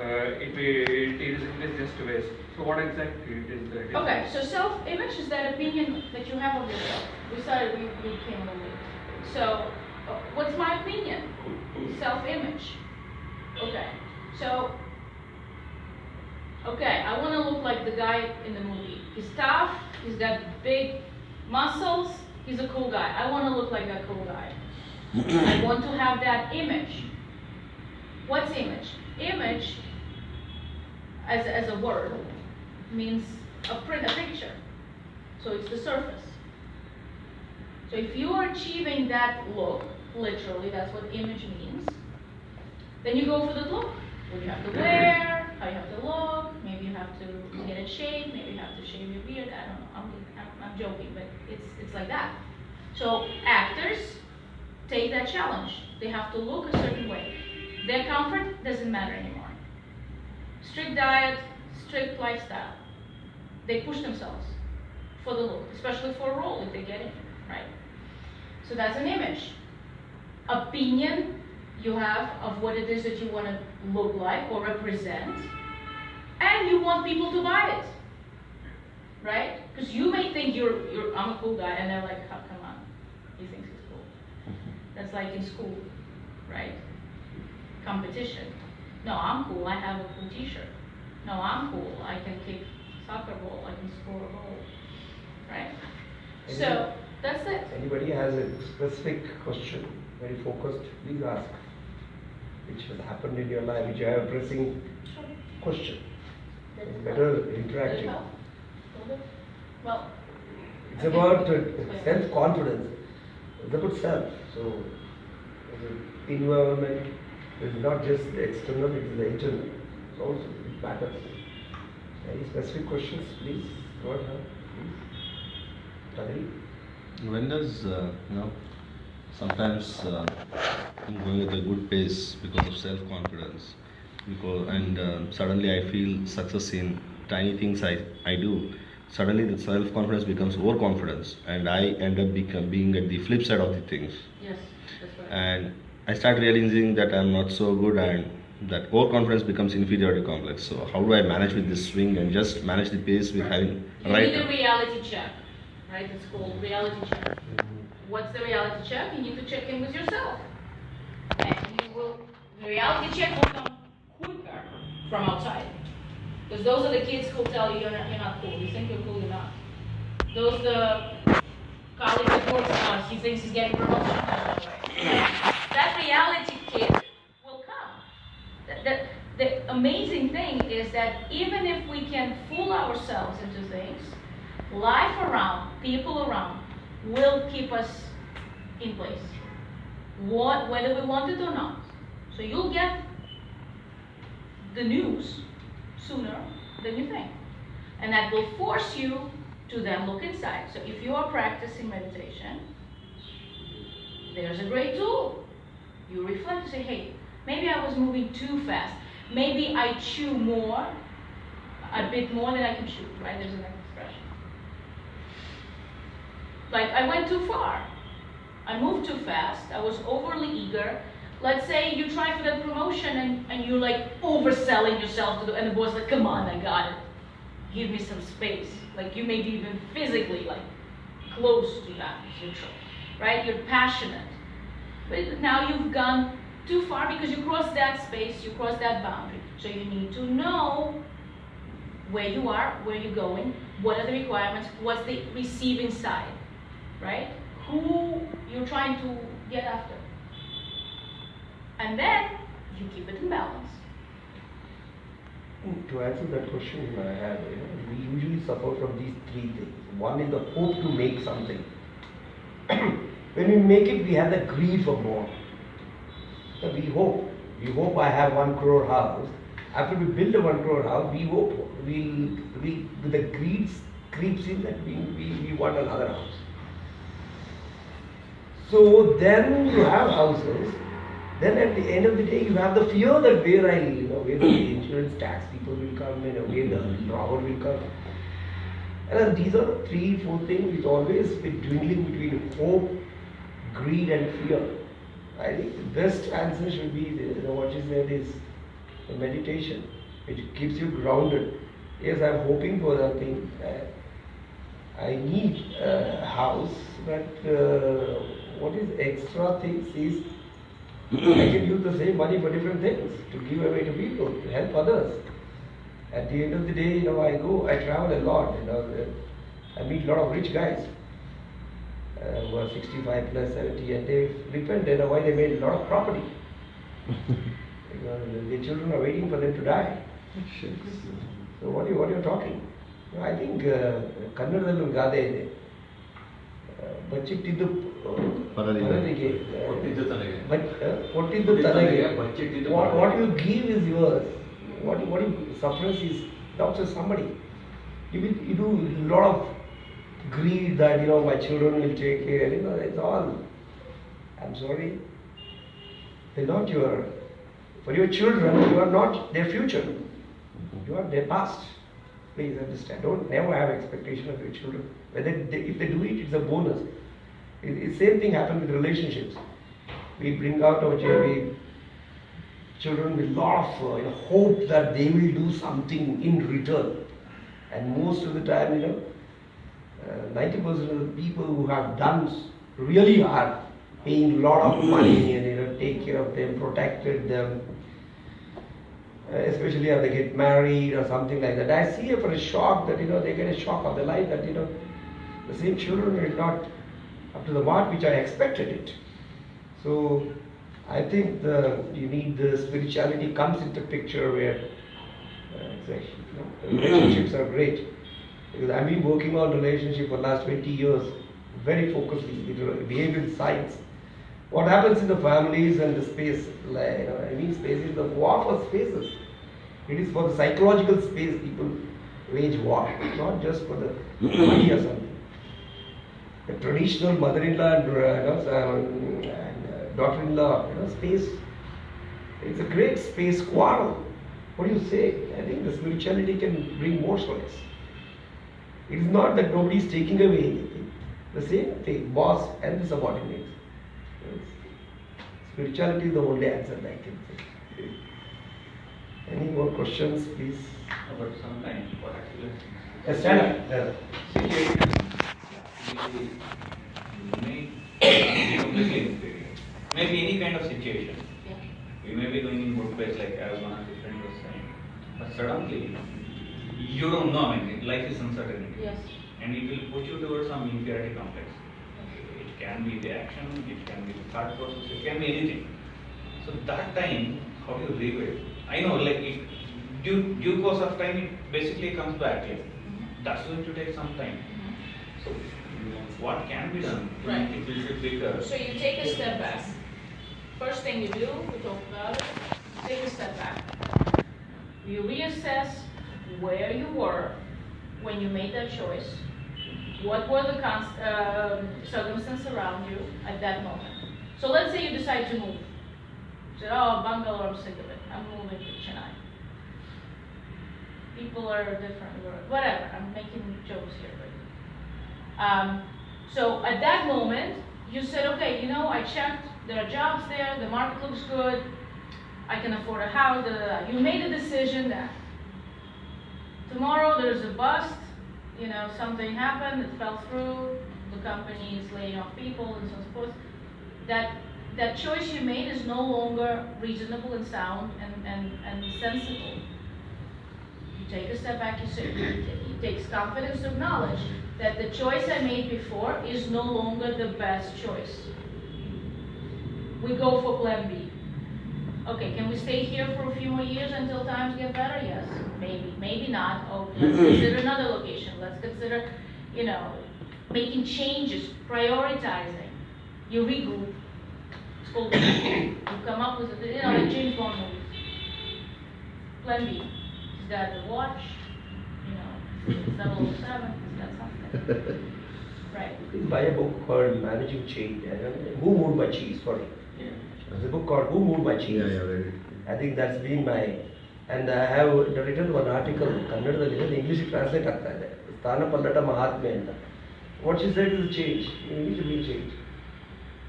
it is just waste. So what exactly it is that? Okay, so self-image is that opinion that you have of yourself. We came a little late. So, what's my opinion? Self-image. Okay, so, I want to look like the guy in the movie. He's tough, he's got big muscles, he's a cool guy. I want to look like that cool guy. I want to have that image. What's image? Image, as a word, means a picture. So it's the surface. So if you are achieving that look, literally, that's what image means, then you go for the look. What you have to wear, how you have to look, maybe you have to get in shape, maybe you have to shave your beard, I don't know, I'm joking, but it's like that. So actors take that challenge. They have to look a certain way. Their comfort doesn't matter anymore. Strict diet, strict lifestyle. They push themselves for the look, especially for a role if they get it, right? So that's an image. Opinion you have of what it is that you want to look like or represent, and you want people to buy it, right? Because you may think I'm a cool guy, and they're like, oh, come on, he thinks he's cool. That's like in school, right? Competition. No, I'm cool, I have a cool t-shirt. No, I'm cool, I can kick soccer ball, I can score a goal, right? So that's it. Anybody has a specific question, very focused, please ask. Which has happened in your life, which you have a pressing question. Better interaction. Well, it's about self-confidence. It's about self. So, the environment is not just the external, it is the internal. So also it matters. Any specific questions, please? Go ahead, please. Tadri? When does, sometimes I'm going at a good pace because of self-confidence, and suddenly I feel success in tiny things I do. Suddenly the self-confidence becomes overconfidence, and I end up being at the flip side of the things. Yes, that's right. And I start realizing that I'm not so good, and that overconfidence becomes inferiority complex. So how do I manage with this swing and just manage the pace with having you right? need a reality check, right? It's called reality check. What's the reality check? You need to check in with yourself. And the reality check will come quicker from outside. Because those are the kids who tell you you're not cool. You think you're cool, you're not. Those the colleague that works out, he thinks he's getting promotion. That reality check will come. The amazing thing is that even if we can fool ourselves into things, life around, people around, will keep us in place, whether we want it or not. So you'll get the news sooner than you think, and that will force you to then look inside. So if you are practicing meditation, there's a great tool. You reflect and say, hey, maybe I was moving too fast. Maybe I chew a bit more than I can chew, right? There's an expression. Like, I went too far. I moved too fast. I was overly eager. Let's say you try for that promotion and you're like overselling yourself and the boss is like, come on, I got it. Give me some space. Like, you may be even physically like close to that neutral, right? You're passionate. But now you've gone too far because you crossed that space, you crossed that boundary. So you need to know where you are, where you're going, what are the requirements, what's the receiving side, right? Who you're trying to get after. And then you keep it in balance. To answer that question I have, we usually suffer from these three things. One is the hope to make something. When we make it, we have the greed for more. So we hope I have 1 crore house. After we build a 1 crore house, we hope with the greed creeps in that we want another house. So then you have houses. Then at the end of the day, you have the fear that where I live, where the insurance tax people will come, where the robber will come. And these are the 3-4 things which always be dwindling between hope, greed and fear. I think the best answer should be, what you said is, the meditation, which keeps you grounded. Yes, I'm hoping for that thing. I need a house, but what is extra things is I can use the same money for different things, to give away to people, to help others. At the end of the day, I travel a lot, I meet a lot of rich guys who are 65 plus 70, and they repent, why they made a lot of property. Because their children are waiting for them to die. So what are you talking? I think ಕನ್ನಡದಲ್ಲಿ ಒಂದು ಗಾದೆ ಇದೆ, ಬಚ್ಚಿಟ್ಟಿದ್ದು ಪರರಿಗೆ, ಕೊಟ್ಟಿದ್ದು ತನಗೆ. What you give is yours. What you suffer is belongs to somebody. You do a lot of greed that my children will take care. It's all. I'm sorry. They're not for your children. You are not their future. You are their past. Please understand. Don't never have expectation of your children. If they do it, it's a bonus. The same thing happens with relationships. We bring out our children with a lot of hope that they will do something in return. And most of the time, 90% of the people who have done really hard, paying a lot of money and take care of them, protected them, especially if they get married or something like that. I see it for a shock that they get a shock of their life that the same children are not up to the mark which I expected it. So I think you need the spirituality comes into picture where relationships are great. Because I've been working on relationship for the last 20 years, very focusedly with behavioral science. What happens in the families and the space, space is the war for spaces. It is for the psychological space people wage war, not just for the money or something. The traditional mother-in-law and daughter-in-law space, it's a great space quarrel. What do you say? I think the spirituality can bring more solace. It is not that nobody is taking away anything. The same thing, boss and the subordinates. Spirituality is the only answer I can say. Any more questions, please? But sometimes, what actually? Stand up. Situation maybe any kind of situation. Yeah. You may be going in good place, like as one of your friends was saying, but suddenly you don't know. Life is uncertainty. Yes. And it will push you towards some inferiority complex. It can be the action, it can be the thought process, it can be anything. So that time, how do you rebuild? I know, due course of time, it basically comes back. That's going to take some time. So what can be done to Right. make it little bigger? So you take a step back. First thing you do, we talked about it, take a step back. You reassess where you were when you made that choice. What were the circumstances around you at that moment? So let's say you decide to move. You said, Bangalore, I'm sick of it. I'm moving to Chennai. People are different, whatever. I'm making jokes here. So at that moment, you said, okay, I checked, there are jobs there, the market looks good, I can afford a house, You made a decision that tomorrow there's a bust, something happened, it fell through, the company is laying off people and so forth. That choice you made is no longer reasonable and sound and sensible. You take a step back, it takes confidence to acknowledge that the choice I made before is no longer the best choice. We go for plan B. Okay, can we stay here for a few more years until times get better? Yes, maybe not. Let's consider another location. Let's consider, making changes, prioritizing. You regroup. It's called regroup. You come up with, like James Bond movies. Plan B. Is that the watch? 007? Is that something? Right. Please buy a book called Managing Change. Who Moved My Cheese? Sorry. Yeah. There's a book called Who Moved My Cheese? Yeah, read it. I think that's been my. And I have written one article, Kannadadalli, English translate ಆಗ್ತಾ ಇದೆ. ಸ್ಥಾನ ಪಲ್ಲಟ ಮಹಾತ್ಮೆ ಅಂತ. What she said is change. You need to be changed.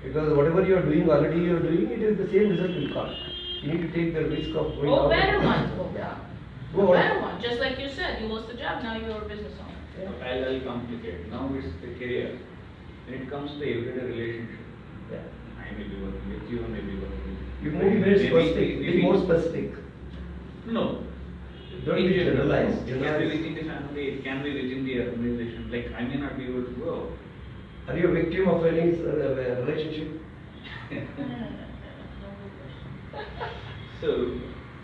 Because whatever you are doing already, it is the same result will come. You need to take the risk of going Or out. better one, Koga. Go on. Better one, just like you said, you lost a job, now you're a business owner. Yeah. I'll complicate. Now it's the career. When it comes to everyday relationship, Yeah. I may be working with you, I may be working with You can be very specific, be more specific. No. Don't In be general, generalized. It can be within the family, it can be within the organization. Like, I may not be able to go. Are you a victim of any relationship? So,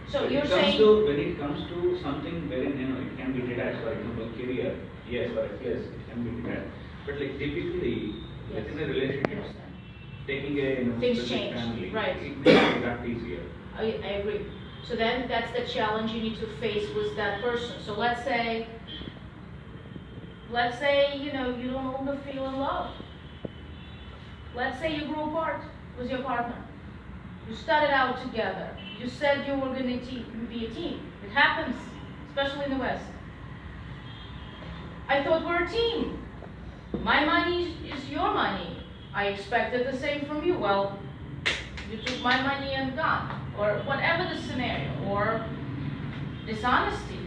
So when you're it comes saying- to, when it comes to something wherein, it can be detached, for example, career, yes, or yes, it can be detached. But like typically, Yes. within a relationship, Understand. taking a, Things specific change, family, right. it may be that easier. I agree. So then that's the challenge you need to face with that person. So let's say, you know, you don't longer feel in love. Let's say you grew apart with your partner. You started out together. You said you were going to be a team. It happens, especially in the West. I thought we're a team. My money is your money. I expected the same from you. Well, you took my money and gone. Or whatever the scenario. Or dishonesty.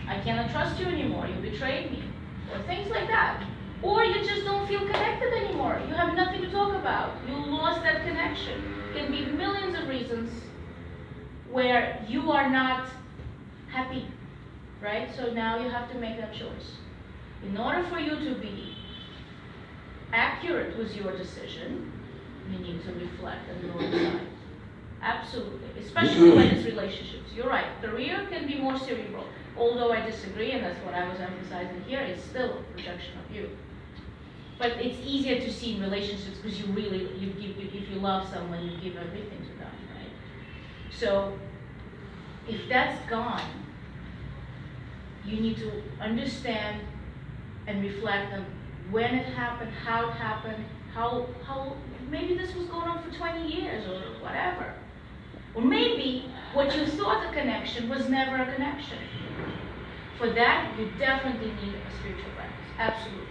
I cannot trust you anymore. You betrayed me. Or things like that. Or you just don't feel connected anymore. You have nothing to talk about. You lost that connection. Can be millions of reasons where you are not happy, right? So now you have to make that choice. In order for you to be accurate with your decision, you need to reflect and go inside. Absolutely, especially when it's relationships. You're right, career can be more cerebral. Although I disagree, and that's what I was emphasizing here, it's still a projection of you. But it's easier to see in relationships because you give, if you love someone, you give everything to them, right? So, if that's gone, you need to understand and reflect on when it happened, how, maybe this was going on for 20 years or whatever. Or maybe what you thought a connection was never a connection. For that, you definitely need a spiritual practice, absolutely.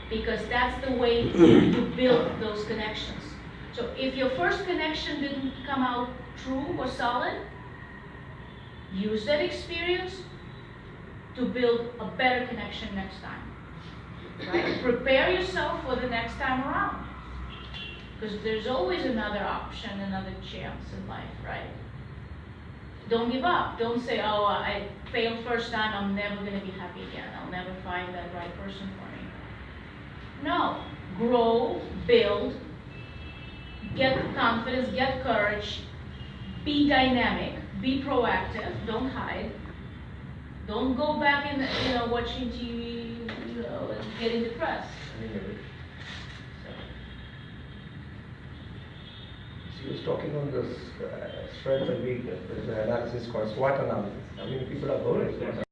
Because that's the way you build those connections. So if your first connection didn't come out true or solid, use that experience to build a better connection next time. Right? Prepare yourself for the next time around. Because there's always another option, another chance in life, right? Don't give up. Don't say, oh, I failed first time, I'm never going to be happy again. I'll never find that right person for me. No. Grow, build, get confidence, get courage, be dynamic, be proactive, don't hide. Don't go back in, watching TV, and getting depressed. She was talking on this strength and weakness. There's an analysis called SWOT analysis. I mean, people are going